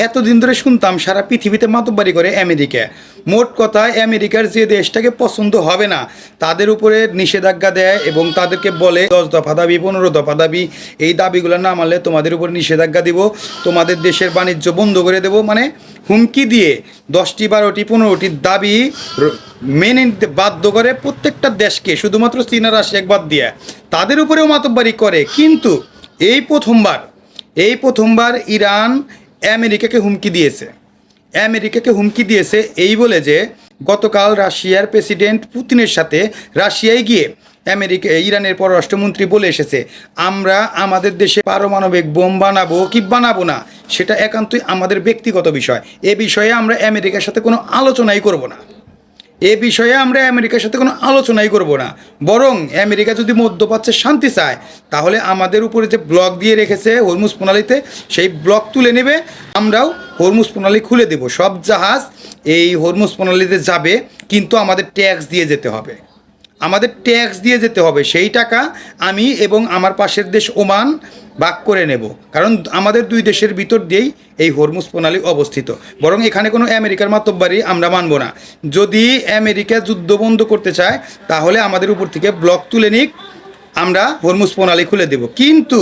এতদিন ধরে শুনতাম সারা পৃথিবীতে মাতব্বারি করে আমেরিকা। মোট কথা আমেরিকার যে দেশটাকে পছন্দ হবে না তাদের উপরে নিষেধাজ্ঞা দেয় এবং তাদেরকে বলে 10 দফা দাবি 15 দফা দাবি, এই দাবিগুলো না মানলে তোমাদের উপরে নিষেধাজ্ঞা দিব, তোমাদের দেশের বাণিজ্য বন্ধ করে দেব। মানে হুমকি দিয়ে 10টি 12টি 15টি দাবি মেনে নিতে বাধ্য করে প্রত্যেকটা দেশকে, শুধুমাত্র চীন আর রাশিয়া বাদ দিয়ে তাদের উপরেও মাতব্বারি করে। কিন্তু এই প্রথমবার ইরান আমেরিকাকে হুমকি দিয়েছে এই বলে যে গতকাল রাশিয়ার প্রেসিডেন্ট পুতিনের সাথে রাশিয়ায় গিয়ে ইরানের পররাষ্ট্রমন্ত্রী বলে এসেছে, আমরা আমাদের দেশে পারমাণবিক বোম বানাবো কি বানাবো না সেটা একান্তই আমাদের ব্যক্তিগত বিষয়। এ বিষয়ে আমরা আমেরিকার সাথে কোনো আলোচনাই করব না। বরং আমেরিকা যদি মধ্যপ্রাচ্যে শান্তি চায় তাহলে আমাদের উপরে যে ব্লক দিয়ে রেখেছে হরমুজ প্রণালীতে, সেই ব্লক তুলে নেবে, আমরাও হরমুজ প্রণালী খুলে দেব। সব জাহাজ এই হরমুজ প্রণালীতে যাবে, কিন্তু আমাদের ট্যাক্স দিয়ে যেতে হবে। সেই টাকা আমি এবং আমার পাশের দেশ ওমান ভাগ করে নেব, কারণ আমাদের দুই দেশের ভিতর দিয়েই এই হরমুজ প্রণালী অবস্থিত। বরং এখানে কোনো আমেরিকার মাতব্বারি আমরা মানব না। যদি আমেরিকা যুদ্ধ বন্ধ করতে চায় তাহলে আমাদের উপর থেকে ব্লক তুলে নিক, আমরা হরমুজ প্রণালী খুলে দেব। কিন্তু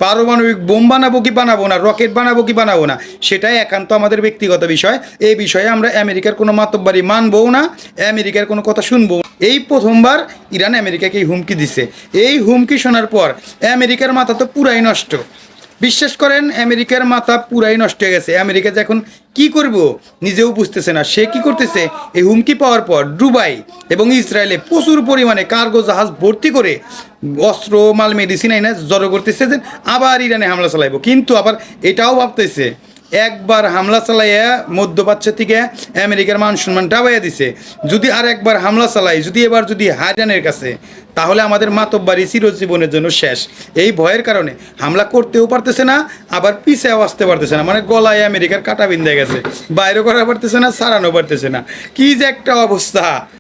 পারমাণবিক বোম বানাবো কি বানাবো না, রকেট বানাবো কি বানাবো না, সেটাই একান্ত আমাদের ব্যক্তিগত বিষয়। এই বিষয়ে আমরা আমেরিকার কোনো মাতব্বারি মানবও না, আমেরিকার কোনো কথা শুনবো। এই প্রথমবার ইরান আমেরিকাকে এই হুমকি দিছে। এই হুমকি শোনার পর আমেরিকার মাথা তো পুরাই নষ্ট। বিশ্বাস করেন, আমেরিকার মাথা পুরাই নষ্ট হয়ে গেছে। আমেরিকা যে এখন কী করব নিজেও বুঝতেছে না। সে কি করতেছে, এই হুমকি পাওয়ার পর দুবাই এবং ইসরায়েলে প্রচুর পরিমাণে কার্গো জাহাজ ভর্তি করে অস্ত্র মাল মেডিসিন আইনা জড়ো করতেছে যে আবার ইরানে হামলা চালাইব। কিন্তু আবার এটাও ভাবতেছে, একবার হামলা চালাইয়া মধ্যপ্রাচ্য থেকে আমেরিকার মান সম্মান ডাবাইয়া দিছে, যদি আর একবার হামলা চালাই, যদি হাইরানের কাছে, তাহলে আমাদের মাতব্বারি চিরজীবনের জন্য শেষ। এই ভয়ের কারণে হামলা করতেও পারতেছে না, আবার পিছেও আসতে পারতেছে না। মানে গলায় আমেরিকার কাটা বিন্ধে গেছে, বাইরে করা পারতেছে না, সারানো পারতেছে না। কি যে একটা অবস্থা।